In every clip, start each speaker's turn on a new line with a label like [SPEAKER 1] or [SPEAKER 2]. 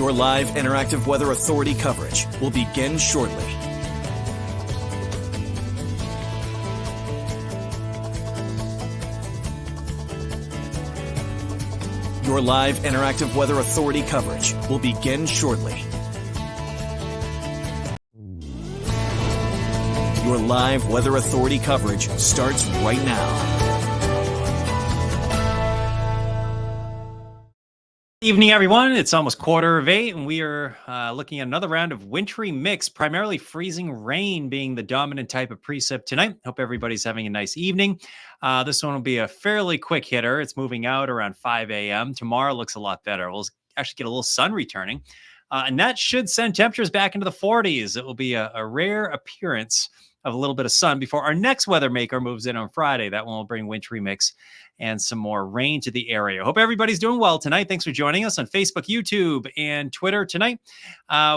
[SPEAKER 1] Your live interactive Weather Authority coverage will begin shortly. Your live interactive Weather Authority coverage will begin shortly. Your live Weather Authority coverage starts right now.
[SPEAKER 2] Evening, everyone. It's almost 7:15, and we are looking at another round of wintry mix, primarily freezing rain being the dominant type of precip tonight. Hope everybody's having a nice evening. This one will be a fairly quick hitter. It's moving out around 5 a.m. Tomorrow looks a lot better. We'll actually get a little sun returning, and that should send temperatures back into the 40s. It will be a rare appearance of a little bit of sun before our next weather maker moves in on Friday. That one will bring wintry mix and some more rain to the area. Hope everybody's doing well tonight. Thanks for joining us on Facebook, YouTube, and Twitter tonight.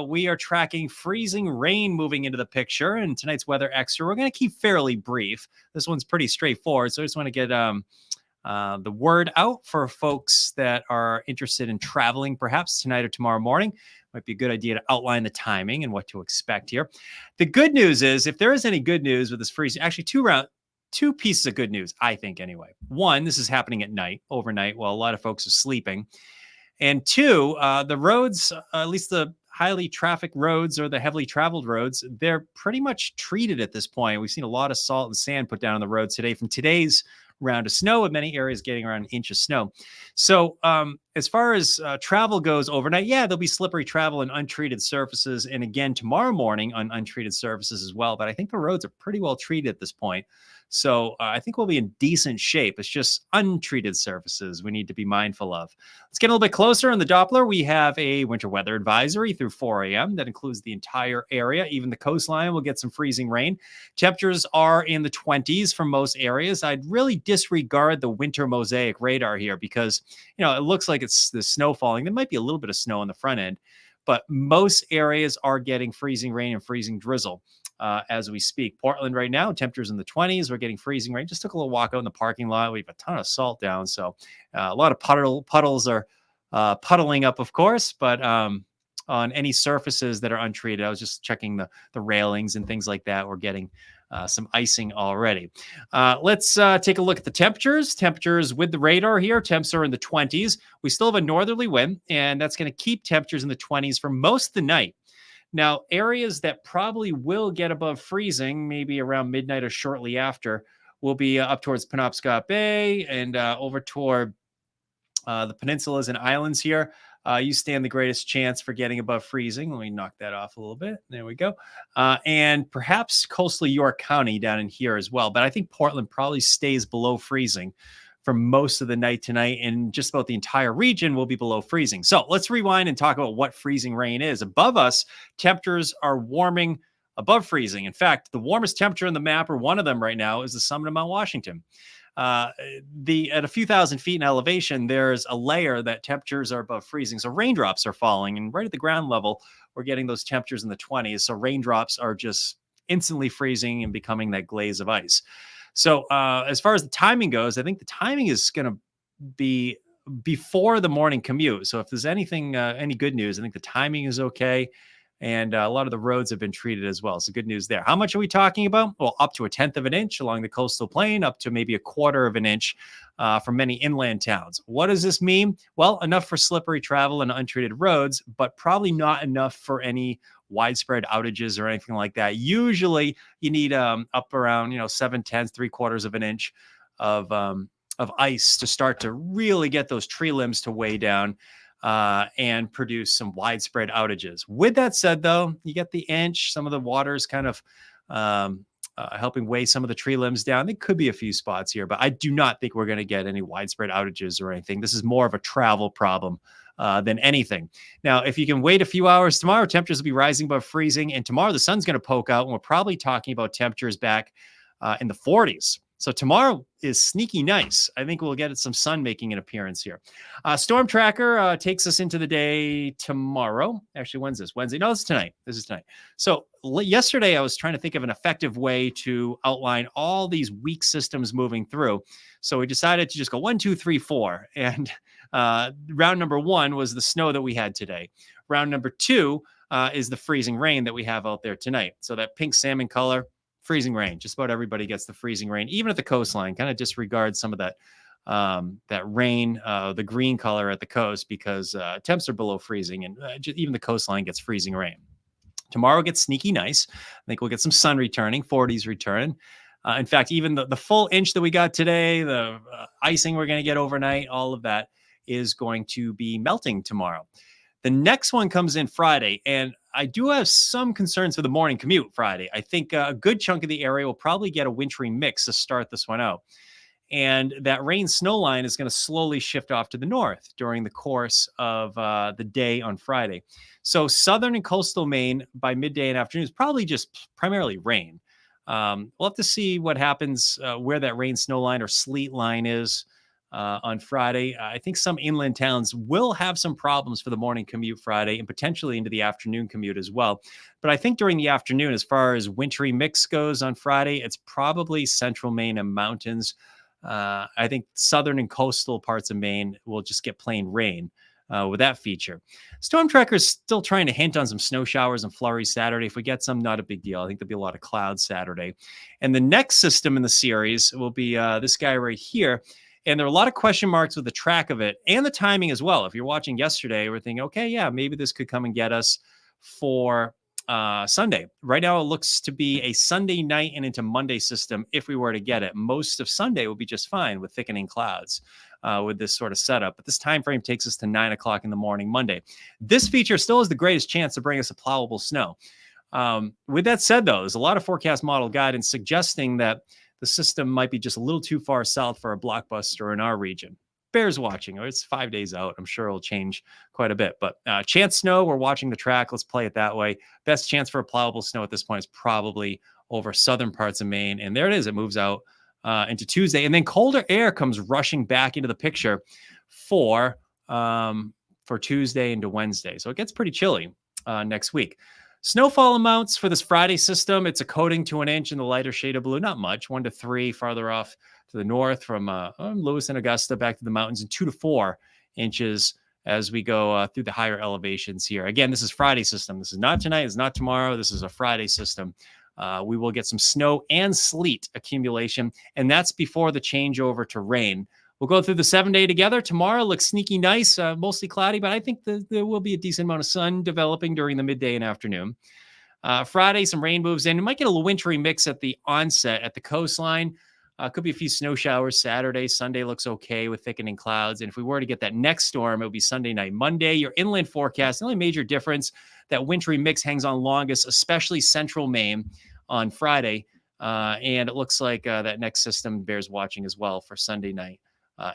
[SPEAKER 2] We are tracking freezing rain moving into the picture, and tonight's weather extra we're going to keep fairly brief. This one's pretty straightforward, so I just want to get the word out for folks that are interested in traveling perhaps tonight or tomorrow morning. Might be a good idea to outline the timing and what to expect here. The good news is, if there is any good news with this freezing, actually two pieces of good news, I think anyway. One, this is happening at night, overnight, while a lot of folks are sleeping. And two, the roads, at least the highly trafficked roads or the heavily traveled roads, they're pretty much treated at this point. We've seen a lot of salt and sand put down on the roads today from today's round of snow, with many areas getting around an inch of snow. So as far as travel goes overnight, yeah, there'll be slippery travel on untreated surfaces. And again, tomorrow morning on untreated surfaces as well. But I think the roads are pretty well treated at this point. So I think we'll be in decent shape. It's just untreated surfaces we need to be mindful of. Let's get a little bit closer. On the Doppler, we have a winter weather advisory through 4 a.m. That includes the entire area. Even the coastline will get some freezing rain. Temperatures are in the 20s for most areas. I'd really disregard the winter mosaic radar here because, it looks like it's the snow falling. There might be a little bit of snow on the front end, but most areas are getting freezing rain and freezing drizzle. As we speak. Portland right now, temperatures in the 20s. We're getting freezing rain. Just took a little walk out in the parking lot. We have a ton of salt down. So a lot of puddles are puddling up, of course, but on any surfaces that are untreated, I was just checking the railings and things like that. We're getting some icing already. Let's take a look at the temperatures. Temperatures with the radar here. Temps are in the 20s. We still have a northerly wind, and that's going to keep temperatures in the 20s for most of the night. Now, areas that probably will get above freezing, maybe around midnight or shortly after, will be up towards Penobscot Bay and over toward the peninsulas and islands here. You stand the greatest chance for getting above freezing. Let me knock that off a little bit. There we go. And perhaps coastal York County down in here as well. But I think Portland probably stays below freezing for most of the night tonight, and just about the entire region will be below freezing. So let's rewind and talk about what freezing rain is. Above us, temperatures are warming above freezing. In fact, the warmest temperature on the map, or one of them right now, is the summit of Mount Washington. At a few thousand feet in elevation, there's a layer that temperatures are above freezing. So raindrops are falling, and right at the ground level, we're getting those temperatures in the 20s. So raindrops are just instantly freezing and becoming that glaze of ice. So as far as the timing goes, I think the timing is going to be before the morning commute. So if there's anything, any good news, I think the timing is okay. And a lot of the roads have been treated as well. So good news there. How much are we talking about? Well, up to 1/10 of an inch along the coastal plain, up to maybe 1/4 of an inch for many inland towns. What does this mean? Well, enough for slippery travel and untreated roads, but probably not enough for any widespread outages or anything like that. Usually you need up around 7/10, 3/4 of an inch of ice to start to really get those tree limbs to weigh down and produce some widespread outages. With that said, though, you get the inch, some of the water's kind of helping weigh some of the tree limbs down. There could be a few spots here, but I do not think we're going to get any widespread outages or anything. This is more of a travel problem than anything. Now, if you can wait a few hours tomorrow, temperatures will be rising above freezing. And tomorrow the sun's going to poke out, and we're probably talking about temperatures back in the 40s. So tomorrow is sneaky nice. I think we'll get some sun making an appearance here. Storm tracker takes us into the day tomorrow. Actually, when's this? Wednesday? No, this is tonight. This is tonight. So yesterday I was trying to think of an effective way to outline all these weak systems moving through. So we decided to just go 1, 2, 3, 4. And Round number one was the snow that we had today. Round number two is the freezing rain that we have out there tonight. So that pink salmon color, freezing rain. Just about everybody gets the freezing rain, even at the coastline. Kind of disregard some of that rain, the green color at the coast, because temps are below freezing, and even the coastline gets freezing rain. Tomorrow gets sneaky nice. I think we'll get some sun returning, 40s return. In fact, even the full inch that we got today, the icing we're going to get overnight, all of that is going to be melting tomorrow. The next one comes in Friday, and I do have some concerns for the morning commute Friday. I think a good chunk of the area will probably get a wintry mix to start this one out. And that rain snow line is going to slowly shift off to the north during the course of the day on Friday. So southern and coastal Maine by midday and afternoon is probably just primarily rain. We'll have to see what happens where that rain snow line or sleet line is on Friday. I think some inland towns will have some problems for the morning commute Friday and potentially into the afternoon commute as well. But I think during the afternoon, as far as wintry mix goes on Friday, it's probably central Maine and mountains. I think southern and coastal parts of Maine will just get plain rain with that feature. Storm Tracker's still trying to hint on some snow showers and flurries Saturday. If we get some, not a big deal. I think there'll be a lot of clouds Saturday. And the next system in the series will be this guy right here. And there are a lot of question marks with the track of it and the timing as well. If you're watching yesterday, we're thinking, okay, yeah, maybe this could come and get us for Sunday. Right now, it looks to be a Sunday night and into Monday system if we were to get it. Most of Sunday will be just fine with thickening clouds with this sort of setup. But this time frame takes us to 9 o'clock in the morning Monday. This feature still has the greatest chance to bring us a plowable snow. With that said, though, there's a lot of forecast model guidance suggesting that the system might be just a little too far south for a blockbuster in our region. Bears watching. It's 5 days out. I'm sure it'll change quite a bit. But chance snow, we're watching the track. Let's play it that way. Best chance for a plowable snow at this point is probably over southern parts of Maine. And there it is. It moves out into Tuesday. And then colder air comes rushing back into the picture for Tuesday into Wednesday. So it gets pretty chilly next week. Snowfall amounts for this Friday system, it's a coating to an inch in the lighter shade of blue. Not much, 1 to 3 farther off to the north from Lewis and Augusta back to the mountains, and 2 to 4 inches as we go through the higher elevations here. Again, this is Friday system. This is not tonight. It's not tomorrow. This is a Friday system. We will get some snow and sleet accumulation, and that's before the changeover to rain. We'll go through the 7-day together. Tomorrow looks sneaky nice, mostly cloudy, but I think there will be a decent amount of sun developing during the midday and afternoon. Friday, some rain moves in. We might get a little wintry mix at the onset at the coastline. Could be a few snow showers Saturday. Sunday looks okay with thickening clouds. And if we were to get that next storm, it would be Sunday night. Monday, your inland forecast, the only major difference, that wintry mix hangs on longest, especially central Maine on Friday. And it looks like that next system bears watching as well for Sunday night.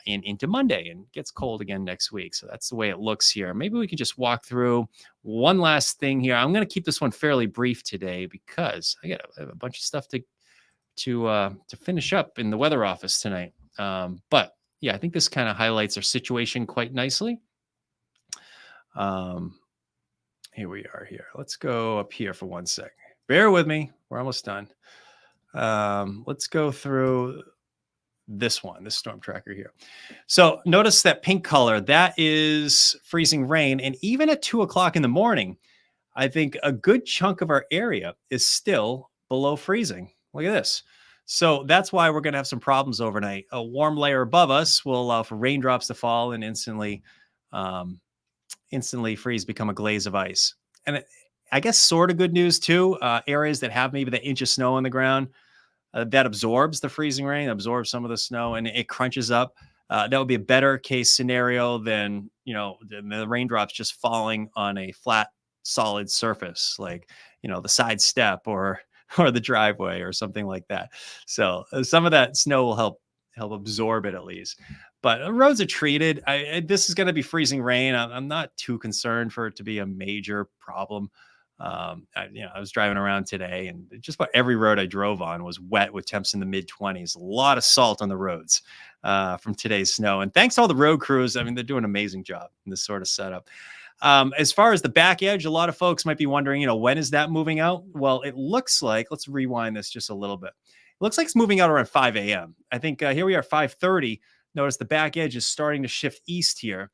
[SPEAKER 2] And into Monday, and gets cold again next week. So that's the way it looks here. Maybe we can just walk through one last thing here. I'm going to keep this one fairly brief today because I got a bunch of stuff to finish up in the weather office tonight. But yeah, I think this kind of highlights our situation quite nicely. Here we are here. Let's go up here for 1 second. Bear with me. We're almost done. Let's go through this storm tracker here. So notice that pink color, that is freezing rain. And even at 2 o'clock in the morning, I think a good chunk of our area is still below freezing. Look at this. So that's why we're going to have some problems overnight. A warm layer above us will allow for raindrops to fall and instantly freeze, become a glaze of ice. And I guess sort of good news too, areas that have maybe the inch of snow on the ground, that absorbs the freezing rain, absorbs some of the snow, and it crunches up. That would be a better case scenario than, the raindrops just falling on a flat, solid surface, like, the side step or the driveway or something like that. So some of that snow will help absorb it at least. But roads are treated. This is going to be freezing rain. I'm not too concerned for it to be a major problem. I was driving around today, and just about every road I drove on was wet with temps in the mid-20s. A lot of salt on the roads from today's snow. And thanks to all the road crews. I mean, they're doing an amazing job in this sort of setup. As far as the back edge, a lot of folks might be wondering, when is that moving out? Well, it looks like, let's rewind this just a little bit. It looks like it's moving out around 5 a.m. I think here we are, 5:30. Notice the back edge is starting to shift east here.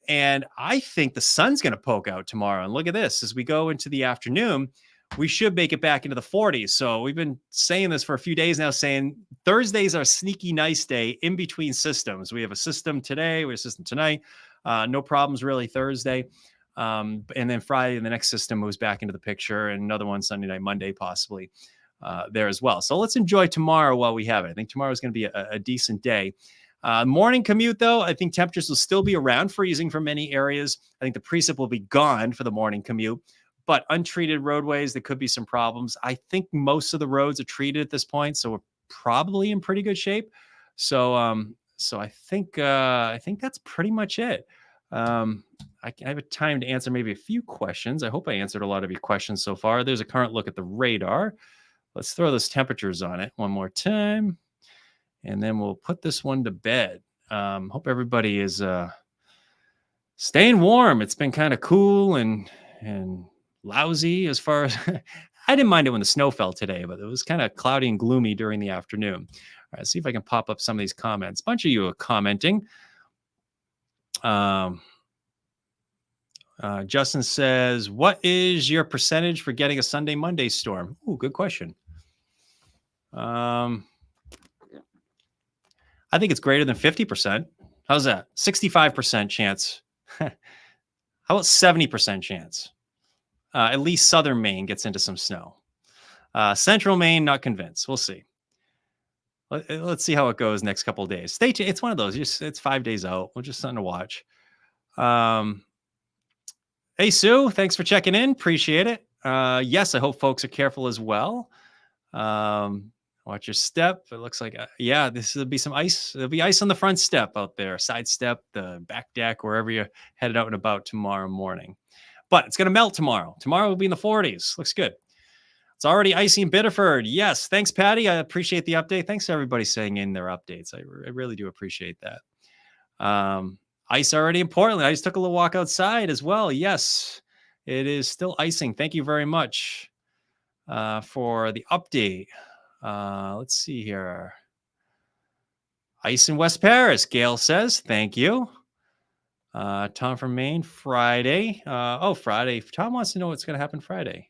[SPEAKER 2] And I think the sun's going to poke out tomorrow. And look at this. As we go into the afternoon, we should make it back into the 40s. So we've been saying this for a few days now, saying Thursdays are sneaky nice day in between systems. We have a system today, we have a system tonight. No problems really Thursday. And then Friday, the next system moves back into the picture, and another one Sunday night, Monday, possibly there as well. So let's enjoy tomorrow while we have it. I think tomorrow is going to be a decent day. Morning commute, though, I think temperatures will still be around freezing for many areas. I think the precip will be gone for the morning commute, but untreated roadways, there could be some problems. I think most of the roads are treated at this point, so we're probably in pretty good shape. So I think that's pretty much it. I have a time to answer maybe a few questions. I hope I answered a lot of your questions so far. There's a current look at the radar. Let's throw those temperatures on it one more time, and then we'll put this one to bed. Hope everybody is staying warm. It's been kind of cool and lousy as far as I didn't mind it when the snow fell today, but it was kind of cloudy and gloomy during the afternoon. All right, see if I can pop up some of these comments. A bunch of you are commenting. Justin says, what is your percentage for getting a Sunday Monday storm? Ooh, good question. I think it's greater than 50%. How's that? 65% chance. How about 70% chance? At least southern Maine gets into some snow. Central Maine, not convinced. We'll see. Let's see how it goes next couple of days. Stay tuned. It's one of those. It's 5 days out. We're just something to watch. Hey, Sue, thanks for checking in. Appreciate it. Yes, I hope folks are careful as well. Watch your step. It looks like, yeah, this will be some ice. There'll be ice on the front step out there, side step, the back deck, wherever you're headed out and about tomorrow morning. But it's going to melt tomorrow. Tomorrow will be in the 40s. Looks good. It's already icy in Biddeford. Yes. Thanks, Patty. I appreciate the update. Thanks to everybody saying in their updates. I really do appreciate that. Ice already in Portland. I just took a little walk outside as well. Yes, it is still icing. Thank you very much for the update. Let's see here. Ice in West Paris, Gail says. Thank you. Tom from Maine, Friday. Friday. Tom wants to know what's going to happen Friday.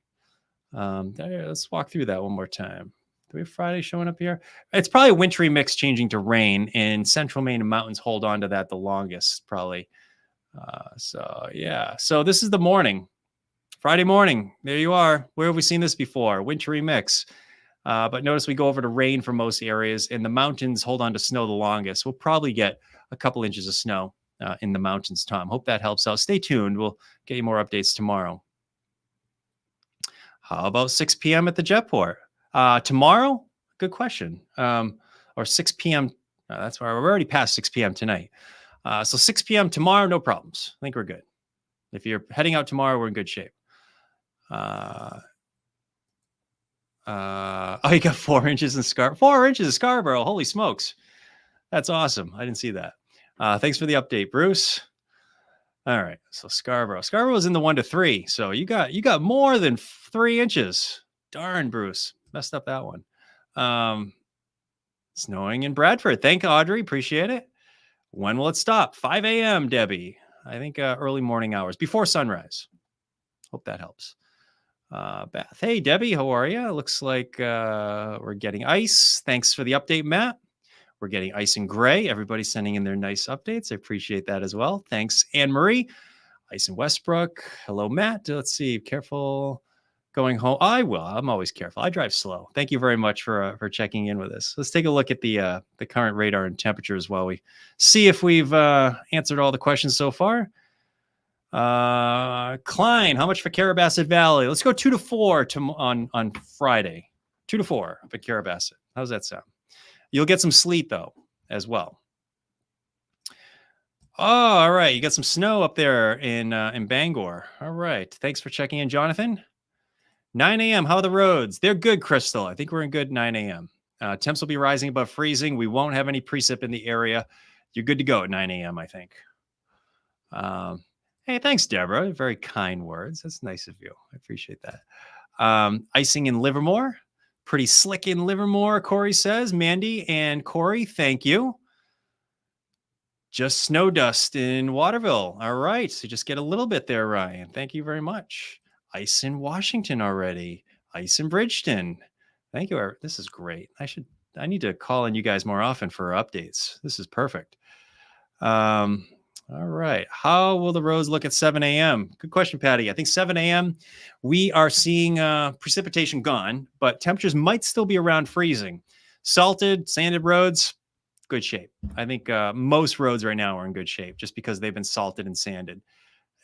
[SPEAKER 2] Let's walk through that one more time. Do we have Friday showing up here? It's probably a wintry mix changing to rain, and central Maine and mountains hold on to that the longest, probably. So this is the morning. Friday morning. There you are. Where have we seen this before? Wintry mix. But notice we go over to rain for most areas, and the mountains hold on to snow the longest. We'll probably get a couple inches of snow in the mountains, Tom. Hope that helps out. Stay tuned. We'll get you more updates tomorrow. How about 6 p.m. at the Jetport? Tomorrow? Good question. Or 6 p.m. That's why we're already past 6 p.m. tonight. So 6 p.m. tomorrow, no problems. I think we're good. If you're heading out tomorrow, we're in good shape. You got 4 inches in Scarborough. 4 inches in Scarborough. Holy smokes. That's awesome. I didn't see that. Thanks for the update, Bruce. All right. So Scarborough is in the 1 to 3. So you got more than 3 inches. Darn, Bruce. Messed up that one. Snowing in Bradford. Thank you, Audrey. Appreciate it. When will it stop? 5 a.m., Debbie. I think early morning hours before sunrise. Hope that helps. Beth. Hey, Debbie. How are you? Looks like we're getting ice. Thanks for the update, Matt. We're getting ice and gray. Everybody's sending in their nice updates. I appreciate that as well. Thanks, Anne-Marie. Ice in Westbrook. Hello, Matt. Let's see. Careful going home. I will. I'm always careful. I drive slow. Thank you very much for checking in with us. Let's take a look at the current radar and temperatures while we see if we've answered all the questions so far. Klein, how much for Carabasset Valley? Let's go 2 to 4 on Friday. 2 to 4 up at Carabasset. How's that sound? You'll get some sleet though as well. Oh, all right. You got some snow up there in Bangor. All right. Thanks for checking in, Jonathan. 9 a.m. How are the roads? They're good, Crystal. I think we're in good 9 a.m. Temps will be rising above freezing. We won't have any precip in the area. You're good to go at 9 a.m., I think. Hey, thanks, Deborah. Very kind words. That's nice of you. I appreciate that. Icing in Livermore. Pretty slick in Livermore, Corey says. Mandy and Corey, thank you. Just snow dust in Waterville. All right. So just get a little bit there, Ryan. Thank you very much. Ice in Washington already. Ice in Bridgeton. Thank you. This is great. I need to call in you guys more often for updates. This is perfect. All right. How will the roads look at 7 a.m.? Good question, Patty. I think 7 a.m. we are seeing precipitation gone, but temperatures might still be around freezing. Salted, sanded roads, good shape. I think most roads right now are in good shape just because they've been salted and sanded.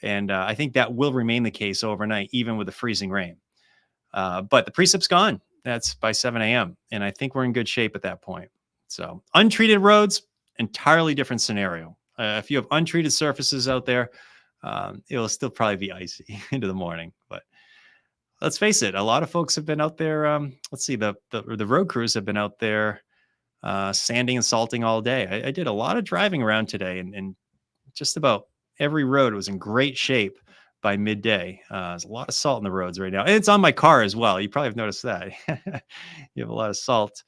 [SPEAKER 2] And I think that will remain the case overnight, even with the freezing rain. But the precip's gone. That's by 7 a.m. And I think we're in good shape at that point. So untreated roads, entirely different scenario. If you have untreated surfaces out there, it'll still probably be icy into the morning. But let's face it, a lot of folks have been out there. Let's see, the road crews have been out there sanding and salting all day. I did a lot of driving around today, and just about every road was in great shape by midday. There's a lot of salt in the roads right now. And it's on my car as well. You probably have noticed that. You have a lot of salt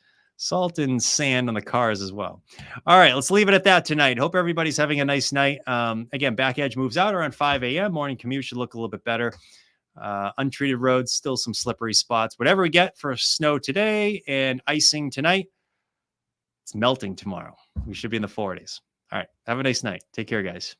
[SPEAKER 2] and sand on the cars as well. All right, let's leave it at that tonight. Hope everybody's having a nice night. Again, back edge moves out around 5 a.m. Morning commute should look a little bit better. Untreated roads, still some slippery spots. Whatever we get for snow today and icing tonight, it's melting tomorrow. We should be in the 40s. All right, have a nice night. Take care, guys.